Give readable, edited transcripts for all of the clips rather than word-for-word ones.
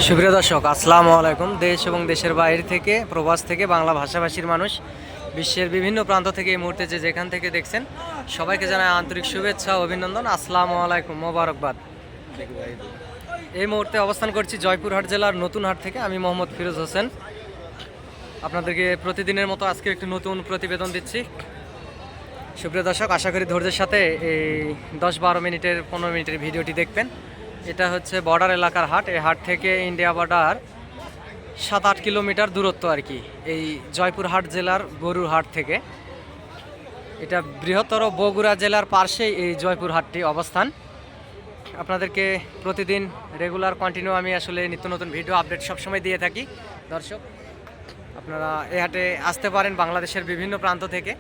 সুপ্রিয় দর্শক, আসসালামু আলাইকুম। দেশ এবং দেশের বাইরে থেকে, প্রবাস থেকে, বাংলা ভাষাভাষীর মানুষ, বিশ্বের বিভিন্ন প্রান্ত থেকে এই মুহূর্তে যেখান থেকে দেখছেন, সবাইকে জানাই আন্তরিক শুভেচ্ছা ও অভিনন্দন। আসসালামু আলাইকুম, মোবারকবাদ। এই মুহূর্তে অবস্থান করছি জয়পুরহাট জেলার নতুন হাট থেকে। আমি মোহাম্মদ ফিরোজ হোসেন আপনাদেরকে প্রতিদিনের মতো আজকে একটি নতুন প্রতিবেদন দিচ্ছি। সুপ্রিয় দর্শক, আশা করি ধৈর্যের সাথে এই 10-12 মিনিটের 15 মিনিটের ভিডিওটি দেখবেন। এটা হচ্ছে বর্ডার এলাকার হাট। এই হাট থেকে ইন্ডিয়া বর্ডার 7-8 কিলোমিটার দূরত্ব আর কি, এই জয়পুরহাট জেলার গরুর হাট থেকে। এটা বৃহত্তর বগুড়া জেলার পাশেই এই জয়পুর হাটটি অবস্থান। আপনাদেরকে প্রতিদিন রেগুলার কন্টিনিউ আমি আসলে নিত্য নতুন ভিডিও আপডেট সবসময় দিয়ে থাকি। দর্শক, আপনারা এই হাটে আসতে পারেন বাংলাদেশের বিভিন্ন প্রান্ত থেকে,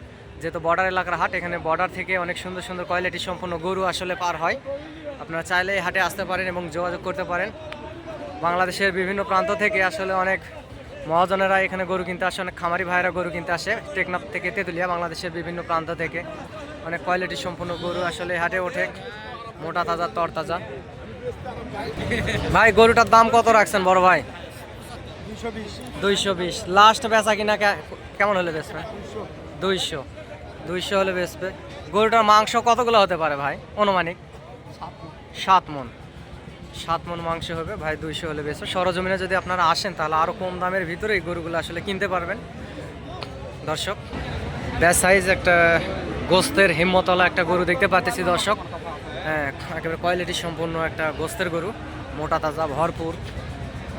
যেহেতু বর্ডার এলাকার হাট। এখানে বর্ডার থেকে অনেক সুন্দর সুন্দর কোয়ালিটি সম্পন্ন গরু আসলে পার হয়। আপনারা চাইলে এই হাটে আসতে পারেন এবং যোগাযোগ করতে পারেন। বাংলাদেশের বিভিন্ন প্রান্ত থেকে আসলে অনেক মহাজনেরা এখানে গরু কিনতে আসে, অনেক খামারি ভাইয়েরা গরু কিনতে আসে টেকনাফ থেকে তেঁতুলিয়া। বাংলাদেশের বিভিন্ন প্রান্ত থেকে অনেক কোয়ালিটি সম্পন্ন গরু আসলে হাটে ওঠে, মোটা তাজা তরতাজা। ভাই, গরুটার দাম কত রাখছেন বড় ভাই? 220। লাস্ট বেচা কিনা কেমন হলে বেচবে? 200 হলে বেচবে। গরুটার মাংস কতগুলো হতে পারে ভাই অনুমানিক? 7 মন মাংস হবে ভাই। 200 হলে বেচবে। সরজমিনে যদি আপনারা আসেন তাহলে আরও কম দামের ভিতরে এই গরুগুলো আসলে কিনতে পারবেন। দর্শক, ব্যাস সাইজ একটা গোস্তের হিম্মতলা একটা গরু দেখতে পাচ্ছি দর্শক। হ্যাঁ, একেবারে কোয়ালিটি সম্পূর্ণ একটা গোস্তের গরু, মোটা তাজা ভরপুর,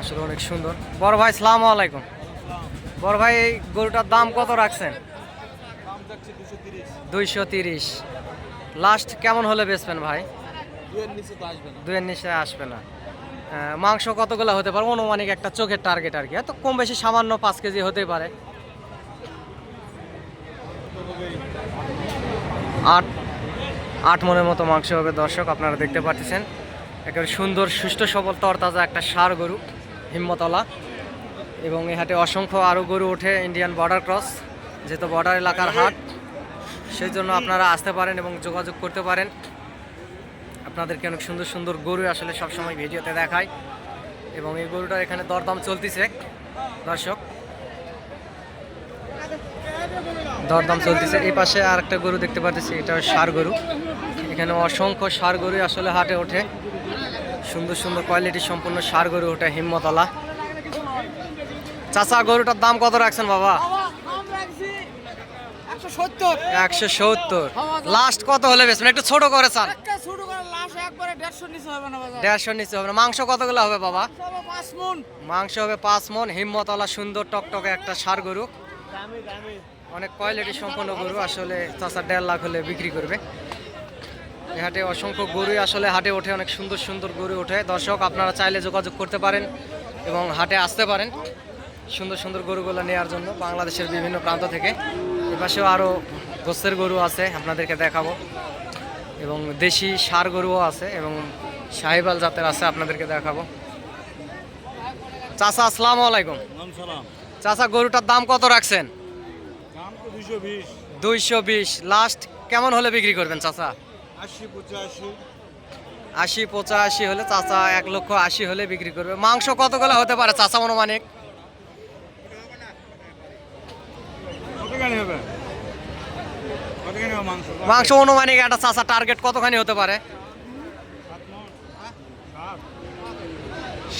আসলে অনেক সুন্দর। বড় ভাই, সালামু আলাইকুম। বড় ভাই, এই গরুটার দাম কত রাখছেন? 230। লাস্ট কেমন হলে বেচবেন ভাই? 2-এর নিচে আসবে না। মাংস কতগুলো হতে পারে অনুমানিক একটা চোখের টার্গেট আর কি? এত কম বেশি সামান্য 5 কেজি হতে পারে। 8 মনের মতো মাংস হবে দর্শক। আপনারা দেখতে পাচ্ছেন একেবারে সুন্দর সুষ্ঠু সবল তরতাজা একটা ষাঁড় গরু, হিম্মতলা। এবং এই হাটে অসংখ্য আরও গরু ওঠে, ইন্ডিয়ান বর্ডার ক্রস, যেহেতু বর্ডার এলাকার হাট, সেই জন্য আপনারা আসতে পারেন এবং যোগাযোগ করতে পারেন। আপনাদেরকে অনেক সুন্দর সুন্দর গরু আসলে সবসময় ভিডিওতে দেখায়। এবং এই গরুটার এখানে দরদাম চলতেছে দর্শক, দরদাম চলতেছে। এই পাশে আর একটা গরু দেখতে পাচ্ছি, এটা ষাঁড় গরু। এখানে অসংখ্য ষাঁড় গরু আসলে হাটে ওঠে, সুন্দর সুন্দর কোয়ালিটি সম্পূর্ণ ষাঁড় গরু ওঠে, হিম্মতলা। চাচা, গরুটার দাম কত রাখছেন বাবা? 170। লাস্ট কত হলে বেচবেন? একটু ছোট করে চান। 150 নিচে হবে না। মাংস কতগুলো হবে বাবা? মাংস হবে 5 মন। হিম্মতলা সুন্দর টকটকে একটা ষাঁড় গরু, অনেক কোয়ালিটি সম্পন্ন গরু। আসলে চাচা 1.5 লাখ হলে বিক্রি করবে। এই হাটে অসংখ্য গরুই আসলে হাটে ওঠে, অনেক সুন্দর সুন্দর গরু ওঠে। দর্শক, আপনারা চাইলে যোগাযোগ করতে পারেন এবং হাটে আসতে পারেন সুন্দর সুন্দর গরুগুলো নেওয়ার জন্য বাংলাদেশের বিভিন্ন প্রান্ত থেকে। এপাশেও আরও গোস্তের গরু আছে, আপনাদেরকে দেখাবো। এবং দেশি ষাঁড় গরুও আছে এবং সাহিবাল জাতের আছে, আপনাদেরকে দেখাবো। চাচা, আসসালামু আলাইকুম। চাচা, গরুটার দাম কত রাখছেন? 220। লাস্ট কেমন হলে বিক্রি করবেন চাচা? 80-85 হলে চাচা 1,80,000 হলে বিক্রি করবে। মাংস কতগুলো হতে পারে চাচা অনুমানিক? মাংস অনুমানিক একটা চাচা টার্গেট কতখানি হতে পারে?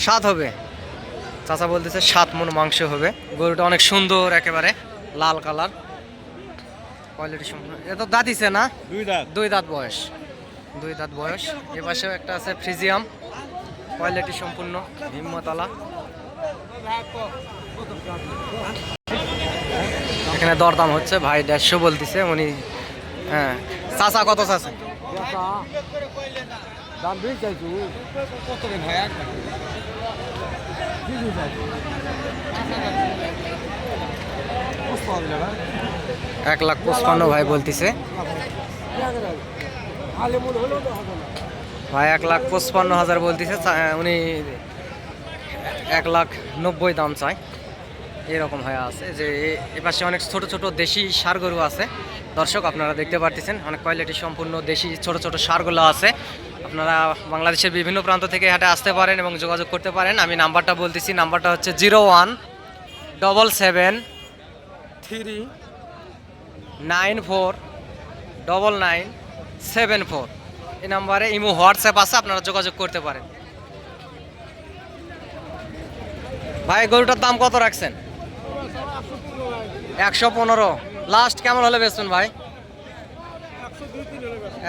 7 হবে। চাচা বলতেছে 7 মন মাংস হবে। গরুটা অনেক সুন্দর, একেবারে লাল কালার, কোয়ালিটি সম্পূর্ণ। এত দাঁত দিছে না? 2 দাঁত বয়স। 2 দাঁত বয়স। এ পাশেও একটা আছে ফ্রিজিয়াম, কোয়ালিটি সম্পূর্ণ, হিম্মতলা। এখানে দরদাম হচ্ছে, ভাই 150 বলতেছে উনি। হ্যাঁ, চাচা কত চাচা? দাম বেশি চাইছো কত দিন হয়? 1,55,000 ভাই বলতেছে। ভাই 1,55,000 বলতেছে, উনি 1,90,000 দাম চায়। এরকম হয়ে আছে যে এপাশে অনেক ছোট ছোট দেশি ষাঁড় গরু আছে দর্শক, আপনারা দেখতে পাচ্ছেন অনেক কোয়ালিটি সম্পূর্ণ দেশি ছোট ছোট ষাঁড়গুলো আছে। আপনারা বাংলাদেশের বিভিন্ন প্রান্ত থেকে হাটে আসতে পারেন এবং যোগাযোগ করতে পারেন। আমি নাম্বারটা বলতেছি, নাম্বারটা হচ্ছে 017739499974। এই নাম্বারে ইমো হোয়াটসঅ্যাপ আছে, আপনারা যোগাযোগ করতে পারেন। ভাই গরুটার দাম কত রাখছেন? 115। লাস্ট কেমন হলে বেচবেন ভাই?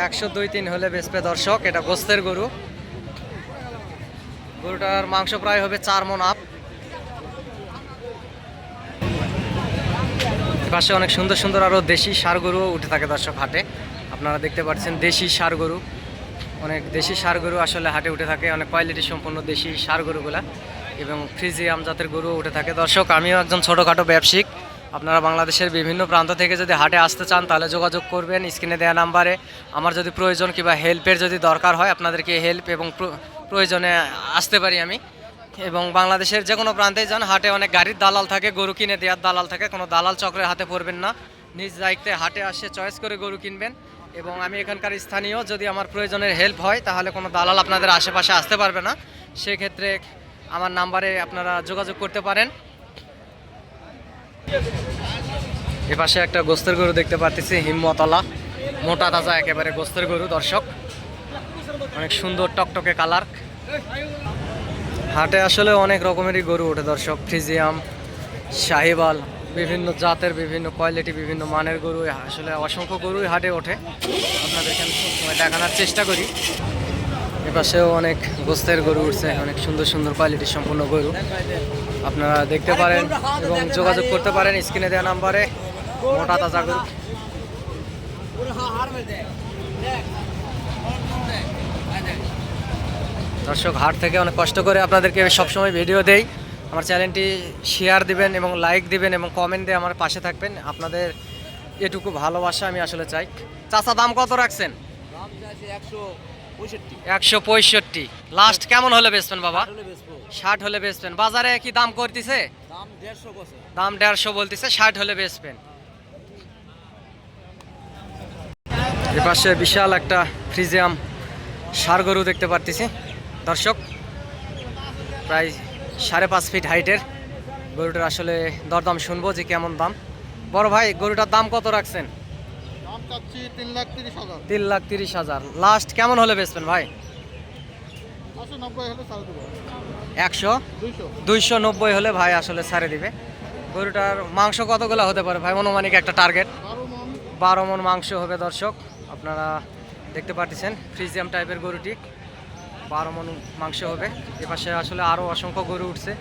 102-3 হলে বেচবে দর্শক। এটা গোস্তের গরু, গরুটার মাংস প্রায় হবে 4 মণ আপ। পাশে অনেক সুন্দর সুন্দর আরও দেশি ষাঁড় গরু উঠে থাকে দর্শক হাটে। আপনারা দেখতে পাচ্ছেন দেশি ষাঁড় গরু, অনেক দেশি ষাঁড় গরু আসলে হাটে উঠে থাকে, অনেক কোয়ালিটি সম্পন্ন দেশি ষাঁড় গরুগুলা এবং ফ্রিজিয়াম জাতের গরু উঠে থাকে দর্শক। আমিও একজন ছোটোখাটো ব্যবসায়িক। আপনারা বাংলাদেশের বিভিন্ন প্রান্ত থেকে যদি হাটে আসতে চান তাহলে যোগাযোগ করবেন স্ক্রিনে দেওয়া নাম্বারে। আমার যদি প্রয়োজন কিংবা হেল্পের যদি দরকার হয়, আপনাদেরকে হেল্প এবং প্রয়োজনে আসতে পারি আমি। এবং বাংলাদেশের যে কোনো প্রান্তেই যান, হাটে অনেক গাড়ির দালাল থাকে, গরু কিনে দেওয়ার দালাল থাকে। কোনো দালাল চক্রের হাতে পড়বেন না, নিজ দায়িত্বে হাটে আসে চয়েস করে গরু কিনবেন। এবং আমি এখানকার স্থানীয়, যদি আমার প্রয়োজনের হেল্প হয় তাহলে কোনো দালাল আপনাদের আশেপাশে আসতে পারবে না। সেক্ষেত্রে আমার নাম্বারে আপনারা যোগাযোগ করতে পারেন। এ পাশে একটা গোস্তের গরু দেখতে পাচ্ছি, হিম্মতলা, মোটা তাজা একেবারে গোস্তের গরু দর্শক, অনেক সুন্দর টকটকে কালার। হাটে আসলে অনেক রকমেরই গরু ওঠে দর্শক, ফ্রিজিয়াম, শাহিওয়াল, বিভিন্ন জাতের, বিভিন্ন কোয়ালিটি, বিভিন্ন মানের গরু, আসলে অসংখ্য গরুই হাটে ওঠে। আপনাদেরকে আমি সবসময় দেখানোর চেষ্টা করি। এপাশেও অনেক গোস্তের গরু উঠছে, অনেক সুন্দর সুন্দর কোয়ালিটি সম্পন্ন গরু আপনারা দেখতে পারেন এবং যোগাযোগ করতে পারেন স্ক্রিনে দেওয়া নাম্বারে। মোটা তাজা গরু দর্শক, হাট থেকে অনেক কষ্ট করে আপনাদেরকে সবসময় ভিডিও দেই। আমার চ্যানেলটি শেয়ার দিবেন এবং লাইক দিবেন এবং কমেন্ট দিয়ে আমার পাশে থাকবেন। আপনাদের এটুকু ভালোবাসা আমি আসলে চাই। চাচা দাম কত রাখছেন? 165। লাস্ট কেমন হলে বেচবেন বাবা? 60 হলে বেচবেন। বাজারে কি দাম করতেছে? দাম 150 বলতেছে, 60 হলে বেচবেন। এপাশে বিশাল একটা ফ্রিজিয়াম ষাঁড় গরু দেখতে পারতেছি দর্শক, প্রায় 5.5 ফিট হাইটের গরুটার আসলে দরদাম শুনবো যে কেমন দাম। বড় ভাই গরুটার দাম কত রাখছেন? 3,30,000। লাস্ট কেমন হলে বেচবেন ভাই? 290 হলে ভাই আসলে ছাড়ে দিবে। গরুটার মাংস কতগুলো হতে পারে ভাই অনুমানিক একটা টার্গেট? 12 মণ মাংস হবে দর্শক। আপনারা দেখতে পাচ্ছেন ফ্রিজিয়াম টাইপের গরুটি, 12 মণ মাংস হবে। এপাশে আসলে আরও অসংখ্য গরু উঠছে,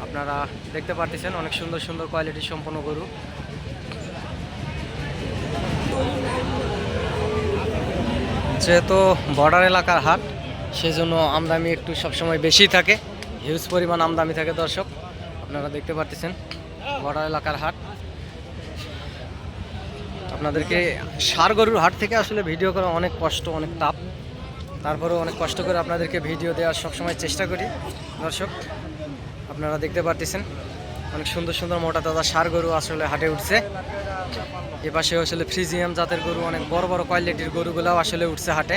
আপনারা দেখতে পাচ্ছেন অনেক সুন্দর সুন্দর কোয়ালিটি সম্পন্ন গরু। যেহেতু বর্ডার এলাকার হাট, সেজন্য আমদানি একটু সবসময় বেশি থাকে, হিউজ পরিমাণ আমদানি থাকে দর্শক। আপনারা দেখতে পাচ্ছেন বর্ডার এলাকার হাট। আপনাদেরকে ষাঁড় গরুর হাট থেকে আসলে ভিডিও করা অনেক কষ্ট, অনেক টাফ, তারপরেও অনেক কষ্ট করে আপনাদেরকে ভিডিও দেওয়ার সবসময় চেষ্টা করি দর্শক। আপনারা দেখতে পাচ্ছেন অনেক সুন্দর সুন্দর মোটা তাজা ষাঁড় গরু আসলে হাটে উঠছে। এপাশে আসলে ফ্রিজিয়াম জাতের গরু, অনেক বড় বড় কোয়ালিটির গরুগুলাও আসলে উঠছে হাটে।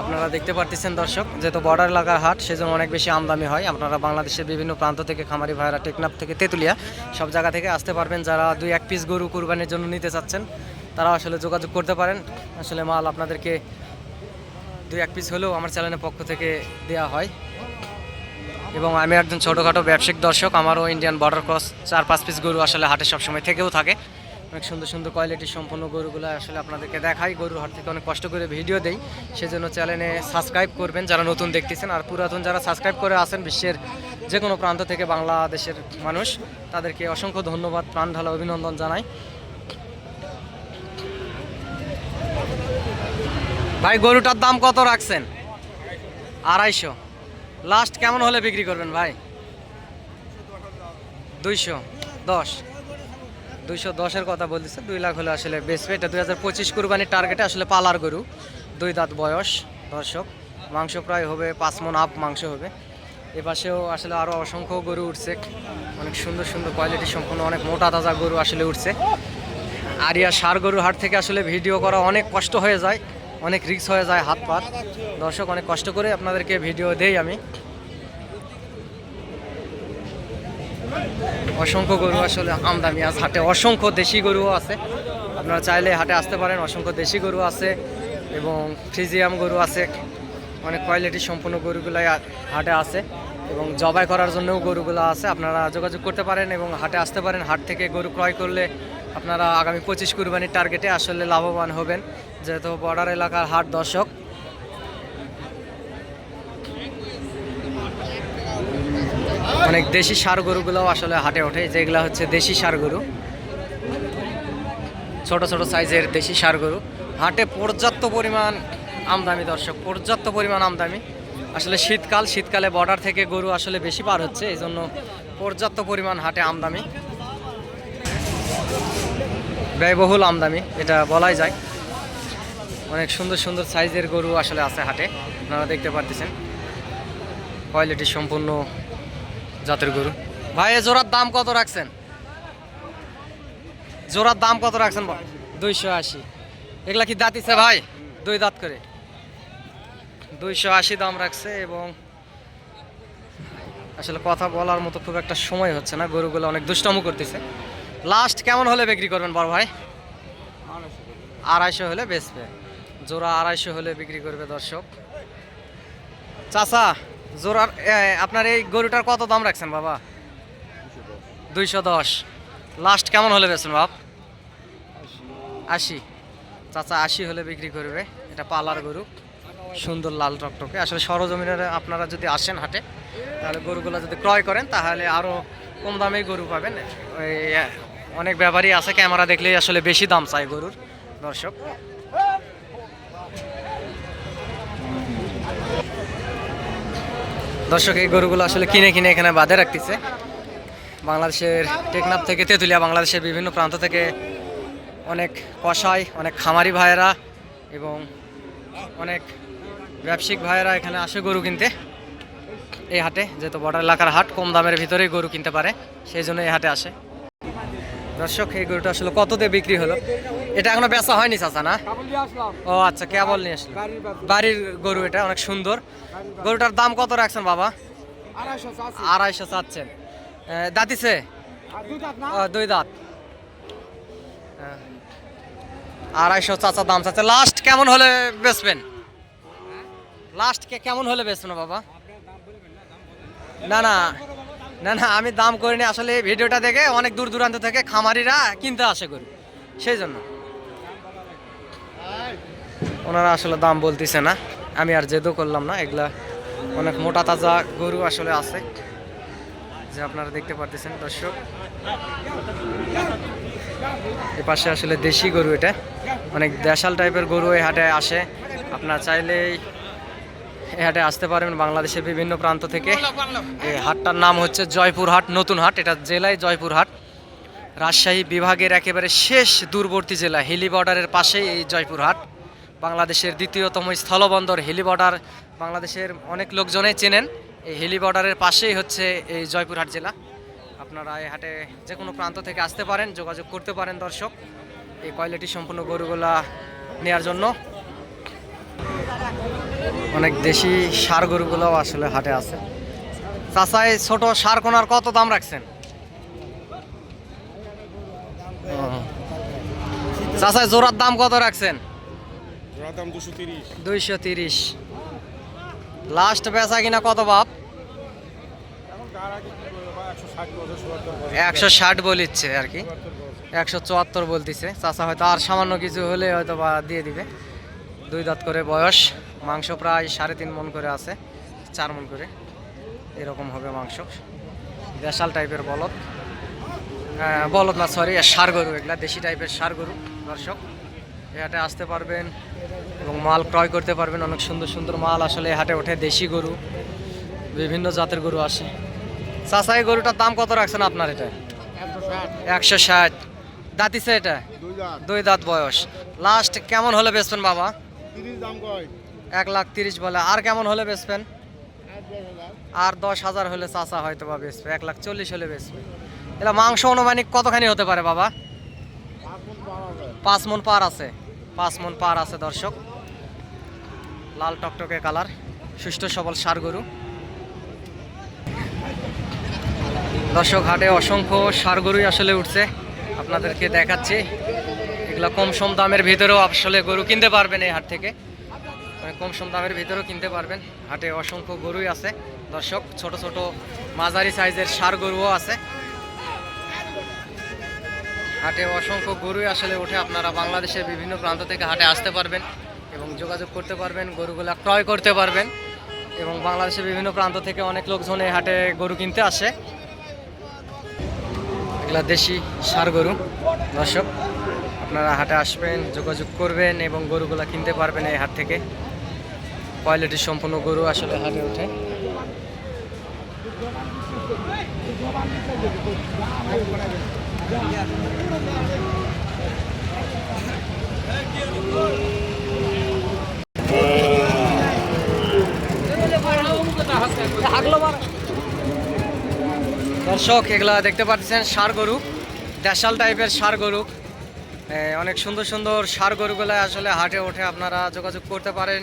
আপনারা দেখতে পাচ্ছেন দর্শক, যেহেতু বর্ডার এলাকার হাট সেজন্য অনেক বেশি আমদানি হয়। আপনারা বাংলাদেশের বিভিন্ন প্রান্ত থেকে, খামারি ভাইরা, টেকনাফ থেকে তেঁতুলিয়া, সব জায়গা থেকে আসতে পারবেন। যারা 2-1 পিস গরু কুরবানির জন্য নিতে চাচ্ছেন তারা আসলে যোগাযোগ করতে পারেন। আসলে মাল আপনাদেরকে 2-1 পিস হলেও আমার চ্যানেলের পক্ষ থেকে দেওয়া হয়। এবং আমি একজন ছোটোখাটো ব্যবসায়িক দর্শক, আমারও ইন্ডিয়ান বর্ডার ক্রস 4-5 পিস গরু আসলে হাটে সবসময় থেকেও থাকে। অনেক সুন্দর সুন্দর কোয়ালিটি সম্পন্ন গরুগুলো আসলে আপনাদেরকে দেখাই। গরুর হাট থেকে অনেক কষ্ট করে ভিডিও দেই, সেজন্য চ্যানেলে সাবস্ক্রাইব করবেন যারা নতুন দেখতেছেন। আর পুরাতন যারা সাবস্ক্রাইব করে আসেন বিশ্বের যে কোনো প্রান্ত থেকে বাংলাদেশের মানুষ, তাদেরকে অসংখ্য ধন্যবাদ, প্রাণ ঢালা অভিনন্দন জানাই। ভাই গরুটার দাম কত রাখছেন? 250। লাস্ট কেমন হলে বিক্রি করবেন ভাই? 210। 210-এর কথা বলতেছে, 2 লাখ হলে আসলে বেচবে। এটা 2025 কুরবানির টার্গেটে আসলে পালার গরু, 2 দাঁত বয়স দর্শক। মাংস প্রায় হবে 5 মণ আপ মাংস হবে। এপাশেও আসলে আরও অসংখ্য গরু উঠছে, অনেক সুন্দর সুন্দর কোয়ালিটি সম্পন্ন, অনেক মোটা তাজা গরু আসলে উঠছে। আরিয়া ষাঁড় গরুর হাট থেকে আসলে ভিডিও করা অনেক কষ্ট হয়ে যায়, অনেক রিস্ক হয়ে যায় হাত পা। দর্শক অনেক কষ্ট করে আপনাদেরকে ভিডিও দেই আমি। অসংখ্য গরু আসলে আমদানি আজ হাটে, অসংখ্য দেশি গরুও আছে। আপনারা চাইলে হাটে আসতে পারেন, অসংখ্য দেশি গরু আছে এবং ফ্রিজিয়াম গরু আছে। অনেক কোয়ালিটি সম্পূর্ণ গরুগুলাই হাটে আছে এবং জবাই করার জন্যও গরুগুলো আছে। আপনারা যোগাযোগ করতে পারেন এবং হাটে আসতে পারেন। হাট থেকে গরু ক্রয় করলে আপনারা আগামী 25 কুরবানির টার্গেটে আসলে লাভবান হবেন, যেহেতু বর্ডার এলাকার হাট। দর্শক অনেক দেশি ষাঁড় গরুগুলোও আসলে হাটে ওঠে, যেগুলো হচ্ছে দেশি ষাঁড় গরু, ছোট ছোট সাইজের দেশি ষাঁড় গরু। হাটে পর্যাপ্ত পরিমাণ আমদানি দর্শক, পর্যাপ্ত পরিমাণ আমদানি। আসলে শীতকালে বর্ডার থেকে গরু আসলে বেশি পার হচ্ছে, এই জন্য পর্যাপ্ত পরিমাণ হাটে আমদানি, ব্যয়বহুল আমদানি এটা বলাই যায়। অনেক সুন্দর সুন্দর সাইজের গরু আসলে আছে হাটে, আপনারা দেখতে পারতেছেন। কোয়ালিটি সম্পূর্ণ জাতের গরু। ভাই এ জোড়ার দাম কত রাখছেন? জোড়ার দাম কত রাখছেন? 280। এগুলা কি দাঁতিছে ভাই? 2 দাঁত করে 280 দাম রাখছে। এবং আসলে কথা বলার মতো খুব একটা সময় হচ্ছে না, গরুগুলো অনেক দুষ্টমো করতেছে। লাস্ট কেমন হলে বিক্রি করবেন বড় ভাই? 250 হলে বেচবে, জোড়া 250 হলে বিক্রি করবে দর্শক। চাচা জোড়ার আপনার এই গরুটার কত দাম রাখছেন বাবা? 210। লাস্ট কেমন হলে বেচবেন বাপ? 80। চাচা 80 হলে বিক্রি করবে। এটা পালার গরু, সুন্দর লাল টকটকে। আসলে সরজমিনের আপনারা যদি আসেন হাটে, তাহলে গরুগুলো যদি ক্রয় করেন তাহলে আরও কম দামে গরু পাবেন। ওই অনেক ব্যাপারই আছে, ক্যামেরা দেখলেই আসলে বেশি দাম চাই গরুর। দর্শক এই গরুগুলো আসলে কিনে কিনে এখানে বাঁধে রাখতেছে। বাংলাদেশের টেকনাফ থেকে তেঁতুলিয়া, বাংলাদেশের বিভিন্ন প্রান্ত থেকে অনেক কসাই, অনেক খামারি ভাইয়েরা এবং অনেক ব্যবসায়িক ভাইয়েরা এখানে আসে গরু কিনতে এই হাটে। যেহেতু বর্ডার এলাকার হাট, কম দামের ভিতরেই গরু কিনতে পারে, সেই জন্য এই হাটে আসে। দর্শক এই গরুটা আসলে কত দিয়ে বিক্রি হলো? এটা এখনো বেচা হয়নি চাচা না? ও আচ্ছা, কেবল নিয়ে আসলো। বাড়ির গরু, এটা অনেক সুন্দর। গরুটার দাম কত রাখছেন বাবা? 250 চাচ্ছেন। দাঁতিছে? 2 দাঁত। 250 চাচা দাম চাচ্ছে। লাস্ট কেমন হলে বেচবেন? লাস্ট কেমন হলে বেচবেন বাবা? না না না না, আমি দাম করিনি। আসলে এই ভিডিওটা দেখে অনেক দূর দূরান্ত থেকে খামারিরা কিনতে আসে গরু, সেই জন্য ওনারা আসলে দাম বলতেছে না। আমি আর জেদও করলাম না। এগুলা অনেক মোটা তাজা গরু আসলে আছে, যে আপনারা দেখতে পারতেছেন দর্শক। এ পাশে আসলে দেশি গরু, এটা অনেক দেশাল টাইপের গরু এই হাটে আসে। আপনারা চাইলেই এই হাটে আসতে পারবেন বাংলাদেশের বিভিন্ন প্রান্ত থেকে। এই হাটটার নাম হচ্ছে জয়পুর হাট, নতুন হাট। এটা জেলায় জয়পুর হাট, রাজশাহী বিভাগের একেবারে শেষ দূরবর্তী জেলা, হিলি বর্ডারের পাশেই এই জয়পুর হাট। বাংলাদেশের দ্বিতীয়তম স্থলবন্দর হিলি বর্ডার, বাংলাদেশের অনেক লোকজনেই চেনেন। এই হিলি বর্ডারের পাশেই হচ্ছে এই জয়পুরহাট জেলা। আপনারা এই হাটে যে কোনো প্রান্ত থেকে আসতে পারেন, যোগাযোগ করতে পারেন দর্শক এই কোয়ালিটি সম্পূর্ণ গরুগুলা নেওয়ার জন্য। অনেক দেশি ষাঁড় গরুগুলোও আসলে হাটে আছে। চাচা এই ছোট ষাঁড় কোনার কত দাম রাখছেন? চাচা জোড়ার দাম কত রাখছেন? 230। লাস্ট বেচা কিনা কত বাপ? 160 বলিচ্ছে আর কি, 174 বলতেছে চাচা। হয়তো আর সামান্য কিছু হলে হয়তো বা দিয়ে দিবে। 2 দাঁত করে বয়স, মাংস প্রায় 3.5 মণ করে আছে, 4 মণ করে এরকম হবে মাংস। দেশাল টাইপের বলদ, বলদ না সরি, ষাঁড় গরু। এগুলা দেশি টাইপের ষাঁড় গরু। দর্শক এই হাটে আসতে পারবেন এবং মাল ক্রয় করতে পারবেন। অনেক সুন্দর সুন্দর মাল আসলে হাটে ওঠে, দেশি গরু, বিভিন্ন জাতের গরু আসে। চাচা এই গরুটার দাম কত রাখছেন আপনার? এটা 160। দাঁতিছে? এটা 2 দাঁত বয়স। লাস্ট কেমন হলে বেচবেন বাবা? 1,30,000 বলে। আর কেমন হলে বেচবেন? আর 10,000 হলে চাচা হয়তো বা বেচবে। 1,40,000 হলে বেচবে। এটা মাংস অনুমানিক কতখানি হতে পারে বাবা? 5 মণ পার আছে, 5 মণ পার আছে দর্শক। লাল টকটকে কালার, সুস্থ সবল ষাঁড় গরু। দর্শক হাটে অসংখ্য ষাঁড় গরুই আসলে উঠছে, আপনাদেরকে দেখাচ্ছি। এগুলা কম সম দামের ভিতরেও আসলে গরু কিনতে পারবেন এই হাট থেকে, কম সম দামের ভিতরেও কিনতে পারবেন। হাটে অসংখ্য গরুই আছে দর্শক, ছোট ছোট মাঝারি সাইজের ষাঁড় গরুও আছে। হাটে অসংখ্য গরুই আসলে ওঠে, আপনারা বাংলাদেশের বিভিন্ন প্রান্ত থেকে হাটে আসতে পারবেন এবং যোগাযোগ করতে পারবেন, গরুগুলা ক্রয় করতে পারবেন। এবং বাংলাদেশের বিভিন্ন প্রান্ত থেকে অনেক লোকজন এই হাটে গরু কিনতে আসে। এগুলা দেশি ষাঁড় গরু দর্শক, আপনারা হাটে আসবেন, যোগাযোগ করবেন এবং গরুগুলা কিনতে পারবেন এই হাট থেকে। কোয়ালিটি সম্পন্ন গরু আসলে হাটে ওঠে। দর্শক এগুলা দেখতে পাচ্ছেন ষাঁড় গরু, দেশাল টাইপের ষাঁড় গরু। অনেক সুন্দর সুন্দর ষাঁড় গরুগুলো আসলে হাটে ওঠে, আপনারা যোগাযোগ করতে পারেন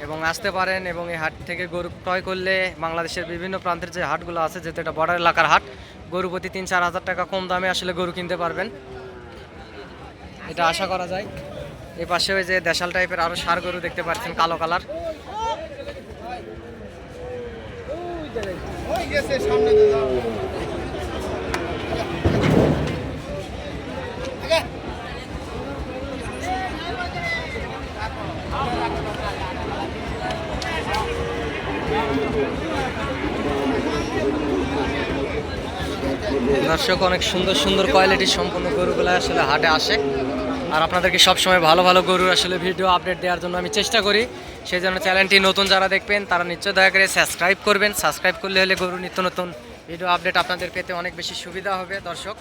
এবং আসতে পারেন। এবং এই হাট থেকে গরু ক্রয় করলে বাংলাদেশের বিভিন্ন প্রান্তের যে হাটগুলো আছে, যেহেতু এটা বর্ডার এলাকার হাট, গরু প্রতি 3-4 হাজার টাকা কম দামে আসলে গরু কিনতে পারবেন, এটা আশা করা যায়। এই পাশে ওই যে দেশাল টাইপের আরও ষাঁড় গরু দেখতে পাচ্ছেন, কালো কালার। দর্শক অনেক সুন্দর সুন্দর কোয়ালিটির সম্পূর্ণ গরুগুলো আসলে হাটে আসে, আর আপনাদেরকে সবসময় ভালো ভালো গরুর আসলে ভিডিও আপডেট দেওয়ার জন্য আমি চেষ্টা করি। সেই জন্য চ্যানেলটি নতুন যারা দেখবেন তারা নিশ্চয় দয়া করে সাবস্ক্রাইব করবেন। সাবস্ক্রাইব করলে হলে গরুর নিত্য নতুন ভিডিও আপডেট আপনাদের পেতে অনেক বেশি সুবিধা হবে দর্শক।